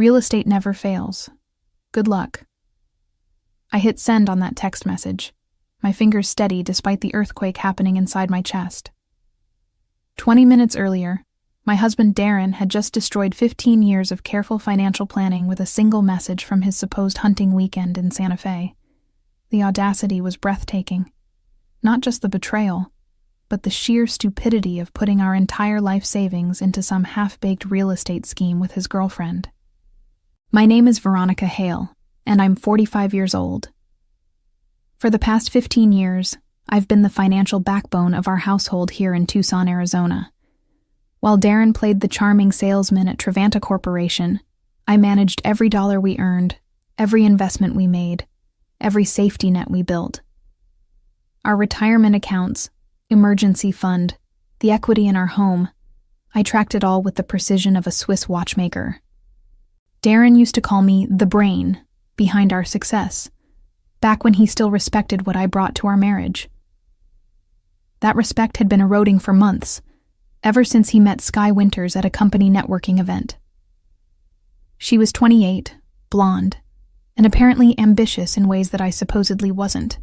Real estate never fails. Good luck. I hit send on that text message, my fingers steady despite the earthquake happening inside my chest. 20 minutes earlier, my husband Darren had just destroyed 15 years of careful financial planning with a single message from his supposed hunting weekend in Santa Fe. The audacity was breathtaking. Not just the betrayal, but the sheer stupidity of putting our entire life savings into some half-baked real estate scheme with his girlfriend. My name is Veronica Hale, and I'm 45 years old. For the past 15 years, I've been the financial backbone of our household here in Tucson, Arizona. While Darren played the charming salesman at Trevanta Corporation, I managed every dollar we earned, every investment we made, every safety net we built. Our retirement accounts, emergency fund, the equity in our home, I tracked it all with the precision of a Swiss watchmaker. Darren used to call me the brain behind our success, back when he still respected what I brought to our marriage. That respect had been eroding for months, ever since he met Sky Winters at a company networking event. She was 28, blonde, and apparently ambitious in ways that I supposedly wasn't.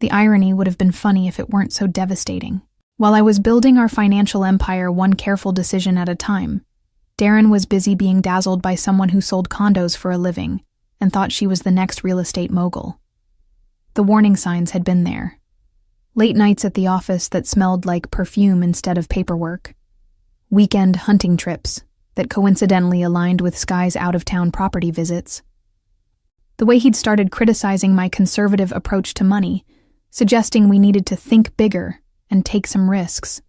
The irony would have been funny if it weren't so devastating. While I was building our financial empire one careful decision at a time, Darren was busy being dazzled by someone who sold condos for a living and thought she was the next real estate mogul. The warning signs had been there. Late nights at the office that smelled like perfume instead of paperwork. Weekend hunting trips that coincidentally aligned with Sky's out-of-town property visits. The way he'd started criticizing my conservative approach to money, suggesting we needed to think bigger and take some risks.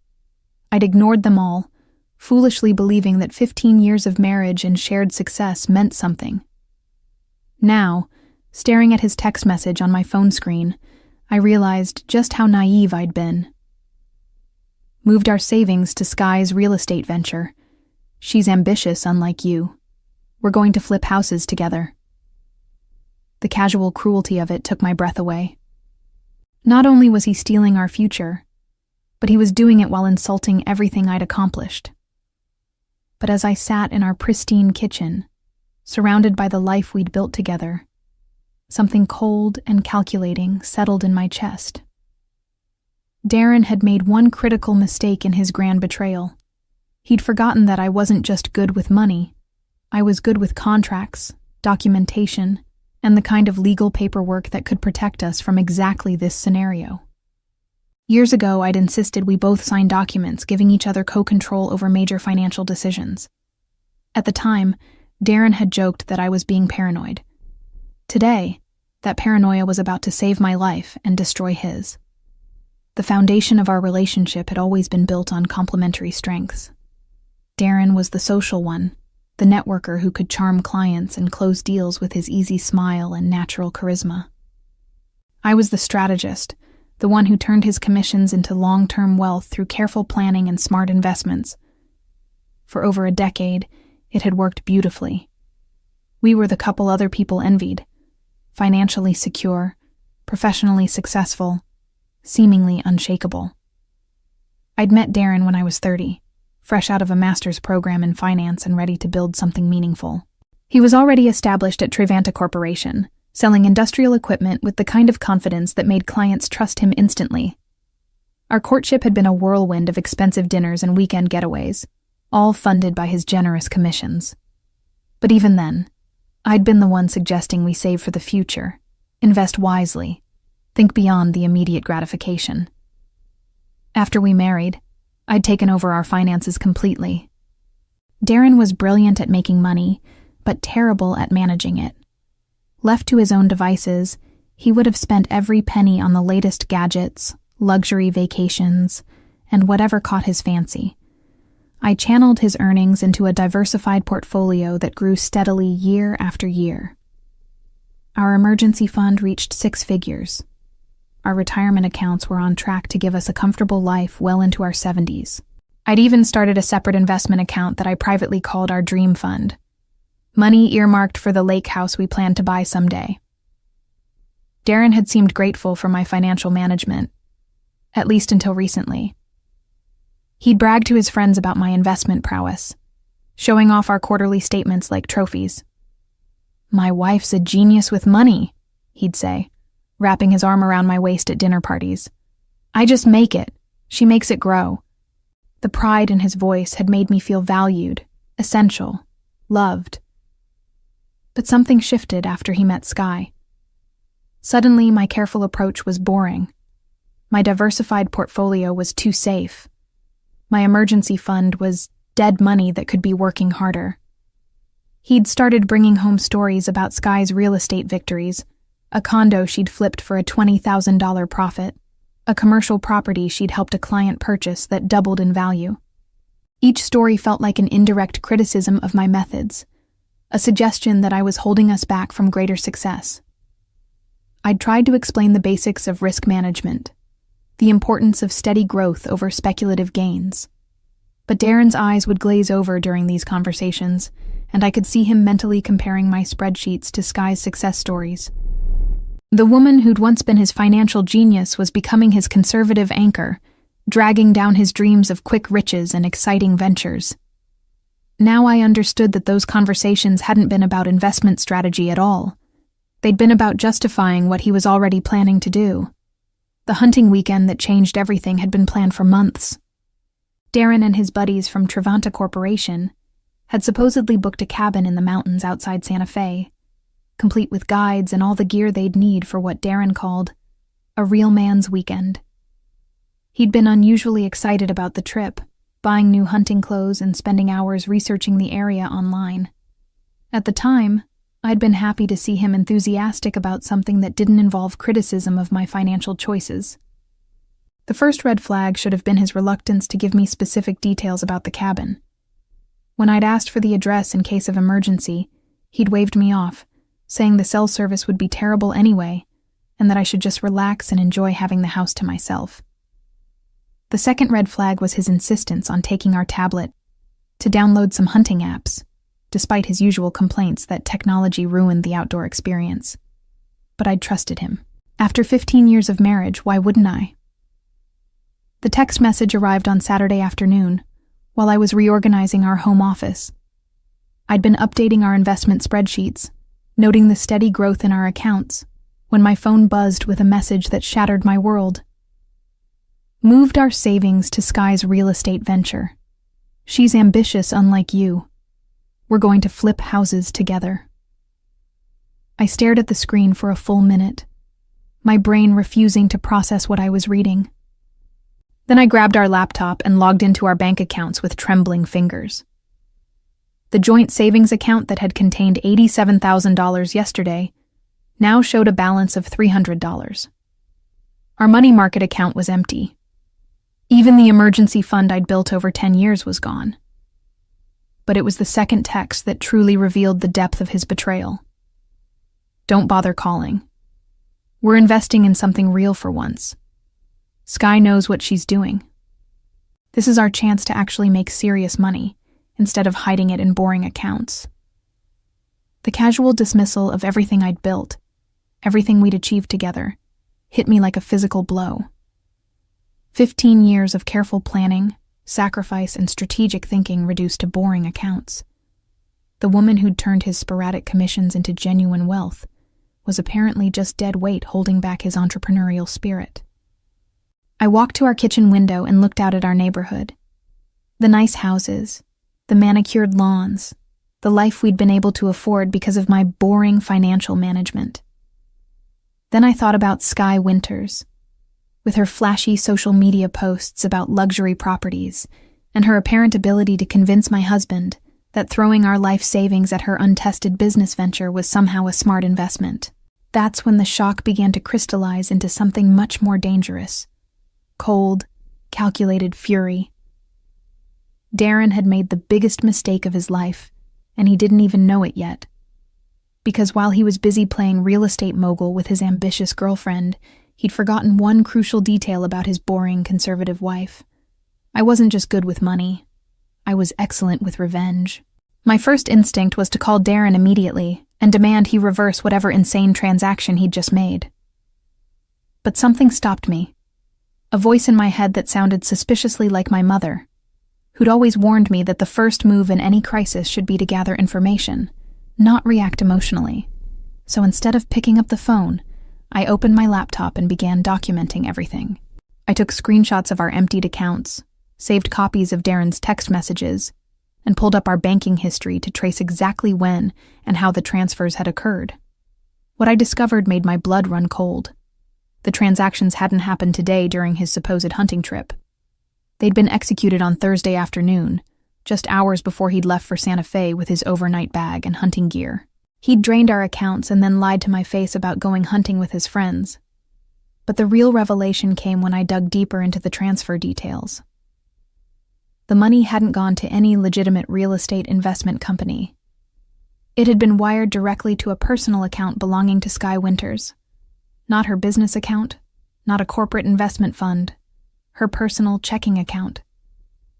I'd ignored them all, foolishly believing that 15 years of marriage and shared success meant something. Now, staring at his text message on my phone screen, I realized just how naive I'd been. Moved our savings to Sky's real estate venture. She's ambitious, unlike you. We're going to flip houses together. The casual cruelty of it took my breath away. Not only was he stealing our future, but he was doing it while insulting everything I'd accomplished. But as I sat in our pristine kitchen, surrounded by the life we'd built together, something cold and calculating settled in my chest. Darren had made one critical mistake in his grand betrayal. He'd forgotten that I wasn't just good with money. I was good with contracts, documentation, and the kind of legal paperwork that could protect us from exactly this scenario. Years ago, I'd insisted we both sign documents giving each other co-control over major financial decisions. At the time, Darren had joked that I was being paranoid. Today, that paranoia was about to save my life and destroy his. The foundation of our relationship had always been built on complementary strengths. Darren was the social one, the networker who could charm clients and close deals with his easy smile and natural charisma. I was the strategist, the one who turned his commissions into long-term wealth through careful planning and smart investments. For over a decade, it had worked beautifully. We were the couple other people envied. Financially secure, professionally successful, seemingly unshakable. I'd met Darren when I was 30, fresh out of a master's program in finance and ready to build something meaningful. He was already established at Trevanta Corporation, selling industrial equipment with the kind of confidence that made clients trust him instantly. Our courtship had been a whirlwind of expensive dinners and weekend getaways, all funded by his generous commissions. But even then, I'd been the one suggesting we save for the future, invest wisely, think beyond the immediate gratification. After we married, I'd taken over our finances completely. Darren was brilliant at making money, but terrible at managing it. Left to his own devices, he would have spent every penny on the latest gadgets, luxury vacations, and whatever caught his fancy. I channeled his earnings into a diversified portfolio that grew steadily year after year. Our emergency fund reached 6 figures. Our retirement accounts were on track to give us a comfortable life well into our 70s. I'd even started a separate investment account that I privately called our Dream Fund. Money earmarked for the lake house we planned to buy someday. Darren had seemed grateful for my financial management, at least until recently. He'd bragged to his friends about my investment prowess. showing off our quarterly statements like trophies. "My wife's a genius with money," he'd say, wrapping his arm around my waist at dinner parties. "I just make it. She makes it grow." The pride in his voice had made me feel valued, essential, loved. But something shifted after he met Sky. Suddenly, my careful approach was boring. My diversified portfolio was too safe. My emergency fund was dead money that could be working harder. He'd started bringing home stories about Sky's real estate victories, a condo she'd flipped for a $20,000 profit, a commercial property she'd helped a client purchase that doubled in value. Each story felt like an indirect criticism of my methods, a suggestion that I was holding us back from greater success. I'd tried to explain the basics of risk management, the importance of steady growth over speculative gains. But Darren's eyes would glaze over during these conversations, and I could see him mentally comparing my spreadsheets to Sky's success stories. The woman who'd once been his financial genius was becoming his conservative anchor, dragging down his dreams of quick riches and exciting ventures. Now I understood that those conversations hadn't been about investment strategy at all. They'd been about justifying what he was already planning to do. The hunting weekend that changed everything had been planned for months. Darren and his buddies from Trevanta Corporation had supposedly booked a cabin in the mountains outside Santa Fe, complete with guides and all the gear they'd need for what Darren called a real man's weekend. He'd been unusually excited about the trip, buying new hunting clothes and spending hours researching the area online. At the time, I'd been happy to see him enthusiastic about something that didn't involve criticism of my financial choices. The first red flag should have been his reluctance to give me specific details about the cabin. When I'd asked for the address in case of emergency, he'd waved me off, saying the cell service would be terrible anyway, and that I should just relax and enjoy having the house to myself. The second red flag was his insistence on taking our tablet to download some hunting apps, despite his usual complaints that technology ruined the outdoor experience. But I'd trusted him. After 15 years of marriage, why wouldn't I? The text message arrived on Saturday afternoon, while I was reorganizing our home office. I'd been updating our investment spreadsheets, noting the steady growth in our accounts, when my phone buzzed with a message that shattered my world. Moved our savings to Sky's real estate venture. She's ambitious unlike you. We're going to flip houses together. I stared at the screen for a full minute, my brain refusing to process what I was reading. Then I grabbed our laptop and logged into our bank accounts with trembling fingers. The joint savings account that had contained $87,000 yesterday now showed a balance of $300. Our money market account was empty. Even the emergency fund I'd built over 10 years was gone. But it was the second text that truly revealed the depth of his betrayal. "Don't bother calling. We're investing in something real for once. Sky knows what she's doing. This is our chance to actually make serious money, instead of hiding it in boring accounts." The casual dismissal of everything I'd built, everything we'd achieved together, hit me like a physical blow. 15 years of careful planning, sacrifice, and strategic thinking reduced to boring accounts. The woman who'd turned his sporadic commissions into genuine wealth was apparently just dead weight holding back his entrepreneurial spirit. I walked to our kitchen window and looked out at our neighborhood. The nice houses, the manicured lawns, the life we'd been able to afford because of my boring financial management. Then I thought about Sky Winters, with her flashy social media posts about luxury properties, and her apparent ability to convince my husband that throwing our life savings at her untested business venture was somehow a smart investment. That's when the shock began to crystallize into something much more dangerous. Cold, calculated fury. Darren had made the biggest mistake of his life, and he didn't even know it yet. Because while he was busy playing real estate mogul with his ambitious girlfriend, he'd forgotten one crucial detail about his boring conservative wife. I wasn't just good with money. I was excellent with revenge. My first instinct was to call Darren immediately and demand he reverse whatever insane transaction he'd just made. But something stopped me. A voice in my head that sounded suspiciously like my mother. who'd always warned me that the first move in any crisis should be to gather information, not react emotionally. So instead of picking up the phone, I opened my laptop and began documenting everything. I took screenshots of our emptied accounts, saved copies of Darren's text messages, and pulled up our banking history to trace exactly when and how the transfers had occurred. What I discovered made my blood run cold. The transactions hadn't happened today during his supposed hunting trip. They'd been executed on Thursday afternoon, just hours before he'd left for Santa Fe with his overnight bag and hunting gear. He'd drained our accounts and then lied to my face about going hunting with his friends. But the real revelation came when I dug deeper into the transfer details. The money hadn't gone to any legitimate real estate investment company. It had been wired directly to a personal account belonging to Sky Winters. Not her business account, not a corporate investment fund, her personal checking account,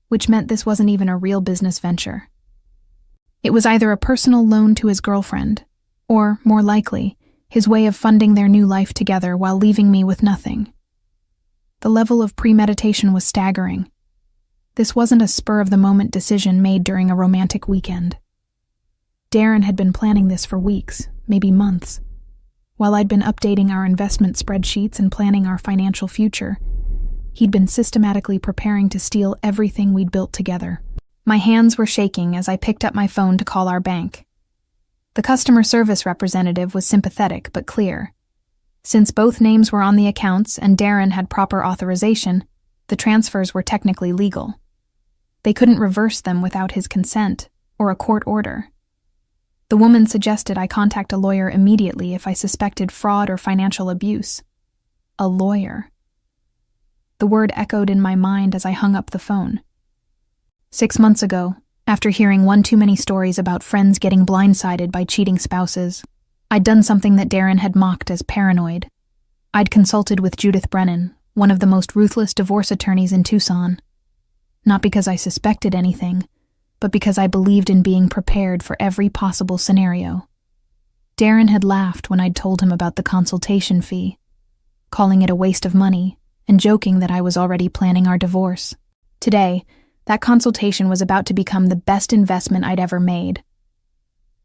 which meant this wasn't even a real business venture. It was either a personal loan to his girlfriend, or, more likely, his way of funding their new life together while leaving me with nothing. The level of premeditation was staggering. This wasn't a spur-of-the-moment decision made during a romantic weekend. Darren had been planning this for weeks, maybe months. While I'd been updating our investment spreadsheets and planning our financial future, he'd been systematically preparing to steal everything we'd built together. My hands were shaking as I picked up my phone to call our bank. The customer service representative was sympathetic but clear. Since both names were on the accounts and Darren had proper authorization, the transfers were technically legal. They couldn't reverse them without his consent or a court order. The woman suggested I contact a lawyer immediately if I suspected fraud or financial abuse. A lawyer. The word echoed in my mind as I hung up the phone. 6 months ago, after hearing one too many stories about friends getting blindsided by cheating spouses, I'd done something that Darren had mocked as paranoid. I'd consulted with Judith Brennan, one of the most ruthless divorce attorneys in Tucson. Not because I suspected anything, but because I believed in being prepared for every possible scenario. Darren had laughed when I'd told him about the consultation fee, calling it a waste of money and joking that I was already planning our divorce. Today, that consultation was about to become the best investment I'd ever made.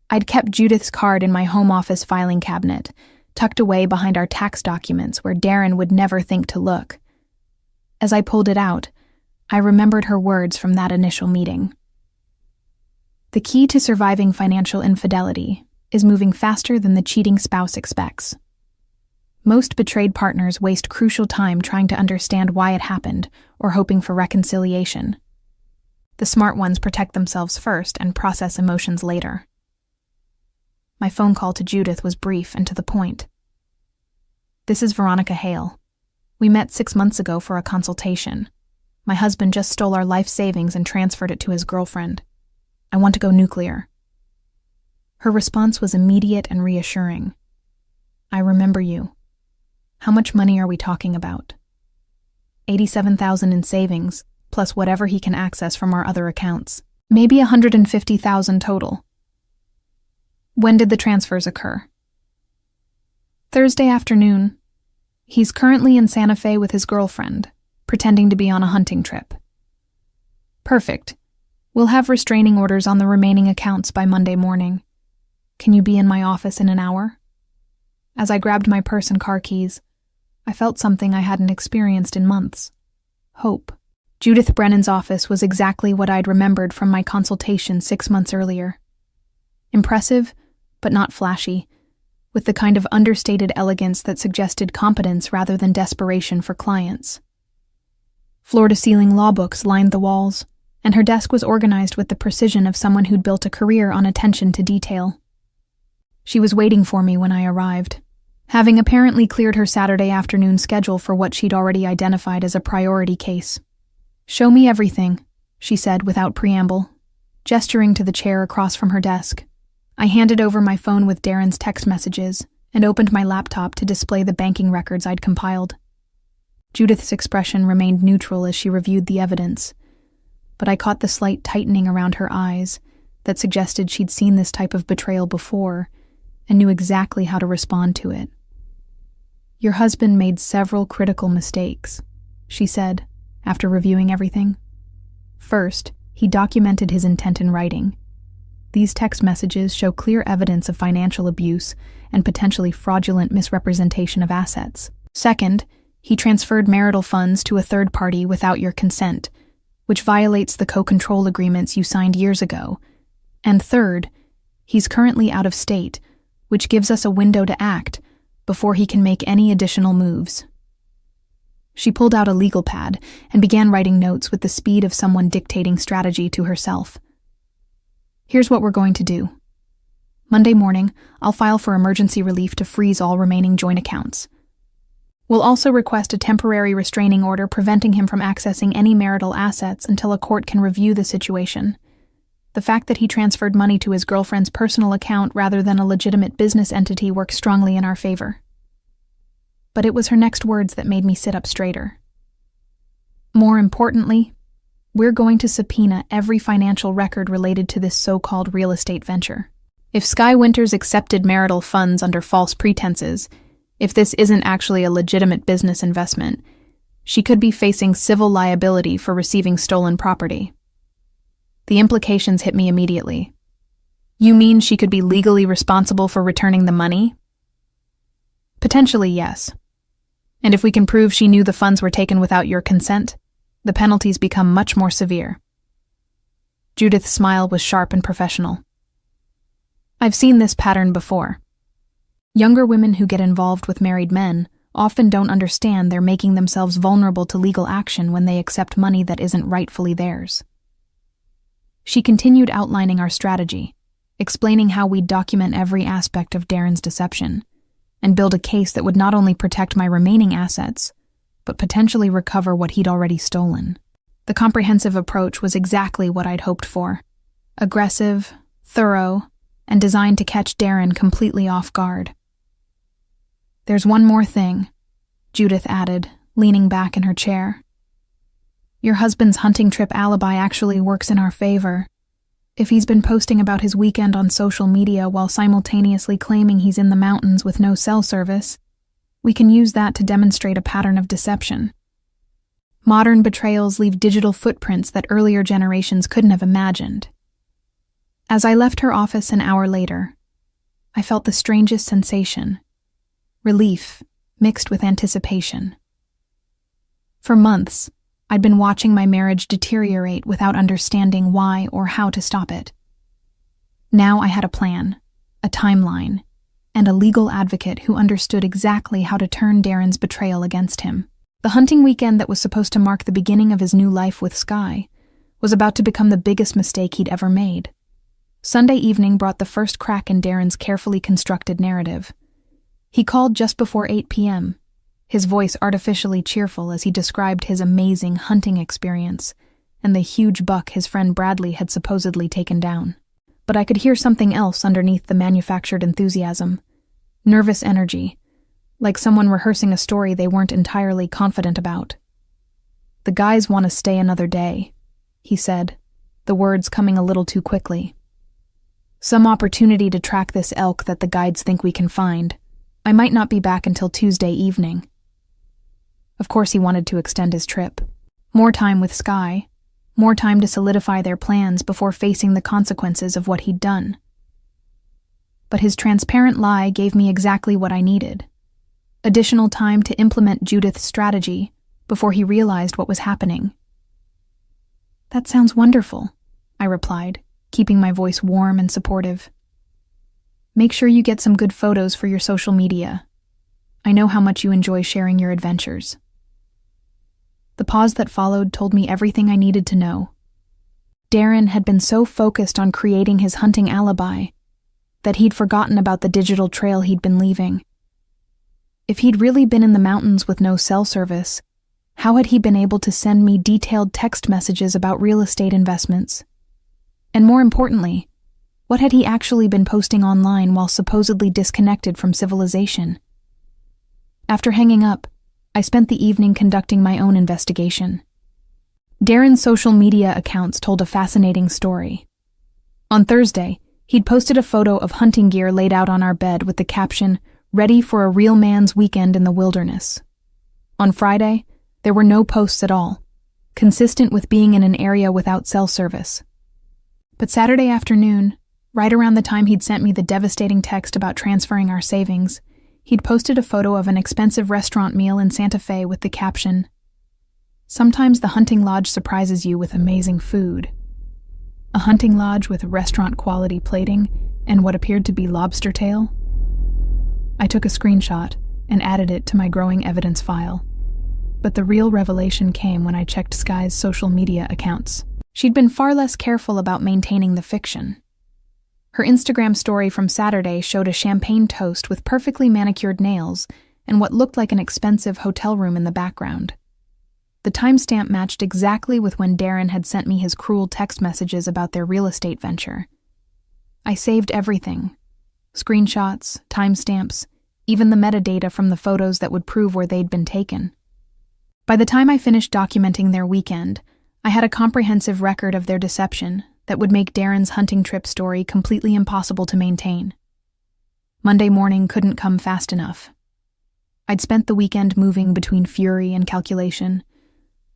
I'd kept Judith's card in my home office filing cabinet, tucked away behind our tax documents where Darren would never think to look. As I pulled it out, I remembered her words from that initial meeting. The key to surviving financial infidelity is moving faster than the cheating spouse expects. Most betrayed partners waste crucial time trying to understand why it happened or hoping for reconciliation. The smart ones protect themselves first and process emotions later. My phone call to Judith was brief and to the point. This is Veronica Hale. We met 6 months ago for a consultation. My husband just stole our life savings and transferred it to his girlfriend. I want to go nuclear. Her response was immediate and reassuring. I remember you. How much money are we talking about? $87,000 in savings, plus whatever he can access from our other accounts. Maybe $150,000 total. When did the transfers occur? Thursday afternoon. He's currently in Santa Fe with his girlfriend, pretending to be on a hunting trip. Perfect. We'll have restraining orders on the remaining accounts by Monday morning. Can you be in my office in an hour? As I grabbed my purse and car keys, I felt something I hadn't experienced in months. Hope. Judith Brennan's office was exactly what I'd remembered from my consultation 6 months earlier. Impressive, but not flashy, with the kind of understated elegance that suggested competence rather than desperation for clients. Floor-to-ceiling law books lined the walls, and her desk was organized with the precision of someone who'd built a career on attention to detail. She was waiting for me when I arrived, having apparently cleared her Saturday afternoon schedule for what she'd already identified as a priority case. "Show me everything," she said without preamble, gesturing to the chair across from her desk. I handed over my phone with Darren's text messages and opened my laptop to display the banking records I'd compiled. Judith's expression remained neutral as she reviewed the evidence, but I caught the slight tightening around her eyes that suggested she'd seen this type of betrayal before and knew exactly how to respond to it. "Your husband made several critical mistakes," she said, after reviewing everything. "First, he documented his intent in writing. These text messages show clear evidence of financial abuse and potentially fraudulent misrepresentation of assets. Second, he transferred marital funds to a third party without your consent, which violates the co-control agreements you signed years ago. And third, he's currently out of state, which gives us a window to act before he can make any additional moves. She pulled out a legal pad and began writing notes with the speed of someone dictating strategy to herself. Here's what we're going to do. Monday morning, I'll file for emergency relief to freeze all remaining joint accounts. We'll also request a temporary restraining order preventing him from accessing any marital assets until a court can review the situation. The fact that he transferred money to his girlfriend's personal account rather than a legitimate business entity works strongly in our favor. But it was her next words that made me sit up straighter. More importantly, we're going to subpoena every financial record related to this so-called real estate venture. If Sky Winters accepted marital funds under false pretenses, if this isn't actually a legitimate business investment, she could be facing civil liability for receiving stolen property. The implications hit me immediately. You mean she could be legally responsible for returning the money? Potentially, yes. And if we can prove she knew the funds were taken without your consent, the penalties become much more severe. Judith's smile was sharp and professional. I've seen this pattern before. Younger women who get involved with married men often don't understand they're making themselves vulnerable to legal action when they accept money that isn't rightfully theirs. She continued outlining our strategy, explaining how we'd document every aspect of Darren's deception, and build a case that would not only protect my remaining assets, but potentially recover what he'd already stolen. The comprehensive approach was exactly what I'd hoped for. Aggressive, thorough, and designed to catch Darren completely off guard. There's one more thing, Judith added, leaning back in her chair. Your husband's hunting trip alibi actually works in our favor. If he's been posting about his weekend on social media while simultaneously claiming he's in the mountains with no cell service, we can use that to demonstrate a pattern of deception. Modern betrayals leave digital footprints that earlier generations couldn't have imagined. As I left her office an hour later, I felt the strangest sensation, relief mixed with anticipation. For months, I'd been watching my marriage deteriorate without understanding why or how to stop it. Now I had a plan, a timeline, and a legal advocate who understood exactly how to turn Darren's betrayal against him. The hunting weekend that was supposed to mark the beginning of his new life with Sky was about to become the biggest mistake he'd ever made. Sunday evening brought the first crack in Darren's carefully constructed narrative. He called just before 8 p.m., his voice artificially cheerful as he described his amazing hunting experience and the huge buck his friend Bradley had supposedly taken down. But I could hear something else underneath the manufactured enthusiasm. Nervous energy, like someone rehearsing a story they weren't entirely confident about. The guys want to stay another day, he said, the words coming a little too quickly. Some opportunity to track this elk that the guides think we can find. I might not be back until Tuesday evening. Of course he wanted to extend his trip. More time with Sky, more time to solidify their plans before facing the consequences of what he'd done. But his transparent lie gave me exactly what I needed. Additional time to implement Judith's strategy before he realized what was happening. That sounds wonderful, I replied, keeping my voice warm and supportive. Make sure you get some good photos for your social media. I know how much you enjoy sharing your adventures. The pause that followed told me everything I needed to know. Darren had been so focused on creating his hunting alibi that he'd forgotten about the digital trail he'd been leaving. If he'd really been in the mountains with no cell service, how had he been able to send me detailed text messages about real estate investments? And more importantly, what had he actually been posting online while supposedly disconnected from civilization? After hanging up, I spent the evening conducting my own investigation. Darren's social media accounts told a fascinating story. On Thursday, he'd posted a photo of hunting gear laid out on our bed with the caption, "Ready for a real man's weekend in the wilderness." On Friday, there were no posts at all. consistent with being in an area without cell service. But Saturday afternoon, right around the time he'd sent me the devastating text about transferring our savings, he'd posted a photo of an expensive restaurant meal in Santa Fe with the caption, "Sometimes the hunting lodge surprises you with amazing food." A hunting lodge with restaurant-quality plating and what appeared to be lobster tail? I took a screenshot and added it to my growing evidence file. But the real revelation came when I checked Sky's social media accounts. She'd been far less careful about maintaining the fiction. Her Instagram story from Saturday showed a champagne toast with perfectly manicured nails and what looked like an expensive hotel room in the background. The timestamp matched exactly with when Darren had sent me his cruel text messages about their real estate venture. I saved everything: screenshots, timestamps, even the metadata from the photos that would prove where they'd been taken. By the time I finished documenting their weekend, I had a comprehensive record of their deception that would make Darren's hunting trip story completely impossible to maintain. Monday morning couldn't come fast enough. I'd spent the weekend moving between fury and calculation,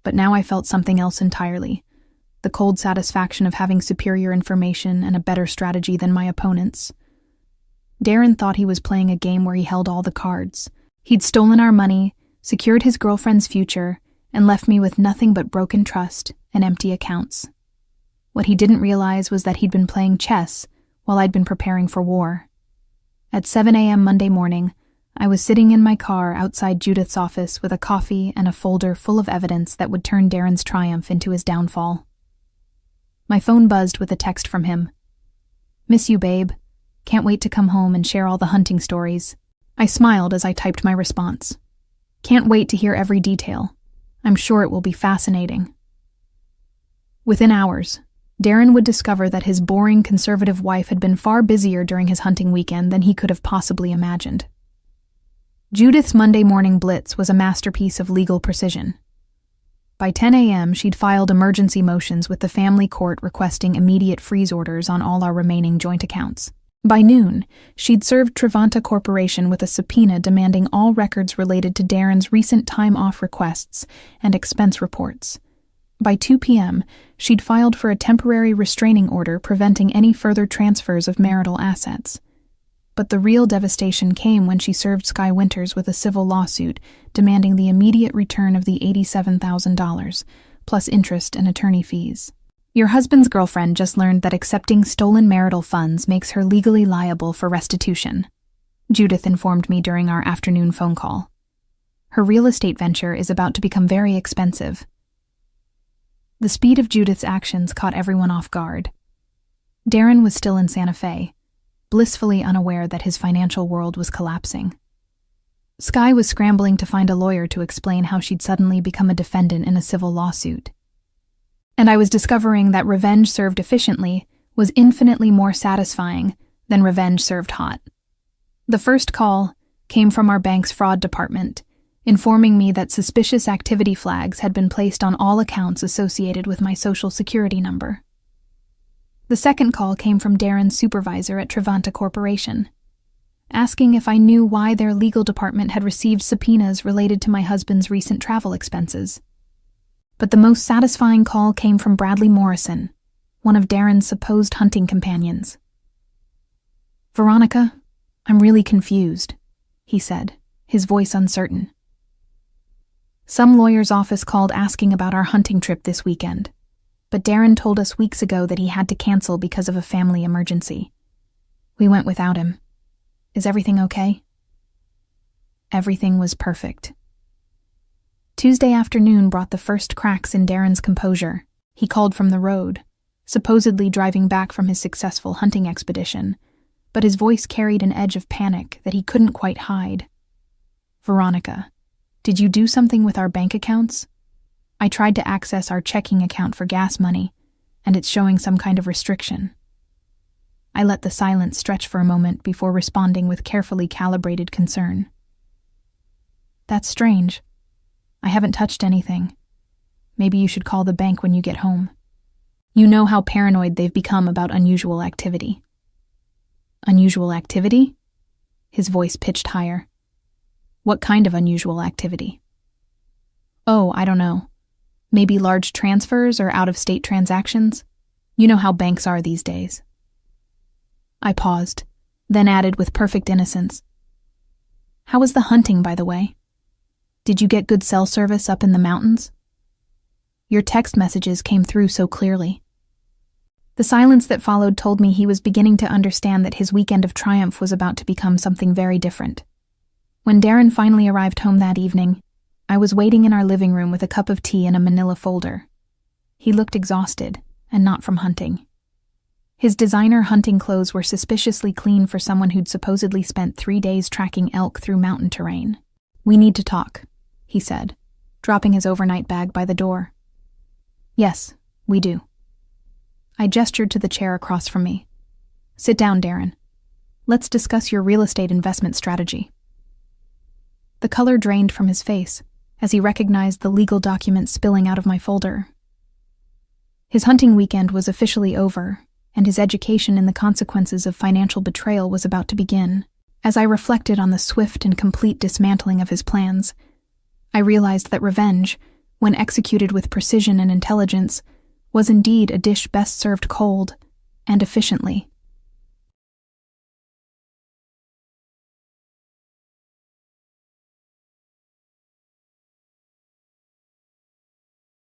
but now I felt something else entirely: the cold satisfaction of having superior information and a better strategy than my opponents. Darren thought he was playing a game where he held all the cards. He'd stolen our money, secured his girlfriend's future, and left me with nothing but broken trust and empty accounts. What he didn't realize was that he'd been playing chess while I'd been preparing for war. At 7 a.m. Monday morning, I was sitting in my car outside Judith's office with a coffee and a folder full of evidence that would turn Darren's triumph into his downfall. My phone buzzed with a text from him. "Miss you, babe. Can't wait to come home and share all the hunting stories." I smiled as I typed my response. "Can't wait to hear every detail. I'm sure it will be fascinating." Within hours, Darren would discover that his boring conservative wife had been far busier during his hunting weekend than he could have possibly imagined. Judith's Monday morning blitz was a masterpiece of legal precision. By 10 a.m., she'd filed emergency motions with the family court requesting immediate freeze orders on all our remaining joint accounts. By noon, she'd served Trevanta Corporation with a subpoena demanding all records related to Darren's recent time-off requests and expense reports. By 2 p.m., she'd filed for a temporary restraining order preventing any further transfers of marital assets. But the real devastation came when she served Sky Winters with a civil lawsuit demanding the immediate return of the $87,000, plus interest and attorney fees. "Your husband's girlfriend just learned that accepting stolen marital funds makes her legally liable for restitution," Judith informed me during our afternoon phone call. "Her real estate venture is about to become very expensive." The speed of Judith's actions caught everyone off guard. Darren was still in Santa Fe, blissfully unaware that his financial world was collapsing. Sky was scrambling to find a lawyer to explain how she'd suddenly become a defendant in a civil lawsuit. And I was discovering that revenge served efficiently was infinitely more satisfying than revenge served hot. The first call came from our bank's fraud department, informing me that suspicious activity flags had been placed on all accounts associated with my social security number. The second call came from Darren's supervisor at Trevanta Corporation, asking if I knew why their legal department had received subpoenas related to my husband's recent travel expenses. But the most satisfying call came from Bradley Morrison, one of Darren's supposed hunting companions. "Veronica, I'm really confused," he said, his voice uncertain. "Some lawyer's office called asking about our hunting trip this weekend, but Darren told us weeks ago that he had to cancel because of a family emergency. We went without him. Is everything okay?" Everything was perfect. Tuesday afternoon brought the first cracks in Darren's composure. He called from the road, supposedly driving back from his successful hunting expedition, but his voice carried an edge of panic that he couldn't quite hide. "Veronica, did you do something with our bank accounts? I tried to access our checking account for gas money, and it's showing some kind of restriction." I let the silence stretch for a moment before responding with carefully calibrated concern. "That's strange. I haven't touched anything. Maybe you should call the bank when you get home. You know how paranoid they've become about unusual activity." "Unusual activity?" His voice pitched higher. "What kind of unusual activity?" "Oh, I don't know. Maybe large transfers or out-of-state transactions? You know how banks are these days. I paused, then added with perfect innocence. How was the hunting, by the way? Did you get good cell service up in the mountains? Your text messages came through so clearly. The silence that followed told me he was beginning to understand that his weekend of triumph was about to become something very different. When Darren finally arrived home that evening, I was waiting in our living room with a cup of tea and a manila folder. He looked exhausted, and not from hunting. His designer hunting clothes were suspiciously clean for someone who'd supposedly spent 3 days tracking elk through mountain terrain. "We need to talk," he said, dropping his overnight bag by the door. "Yes, we do." I gestured to the chair across from me. "Sit down, Darren. Let's discuss your real estate investment strategy." The color drained from his face as he recognized the legal documents spilling out of my folder. His hunting weekend was officially over, and his education in the consequences of financial betrayal was about to begin. As I reflected on the swift and complete dismantling of his plans, I realized that revenge, when executed with precision and intelligence, was indeed a dish best served cold and efficiently.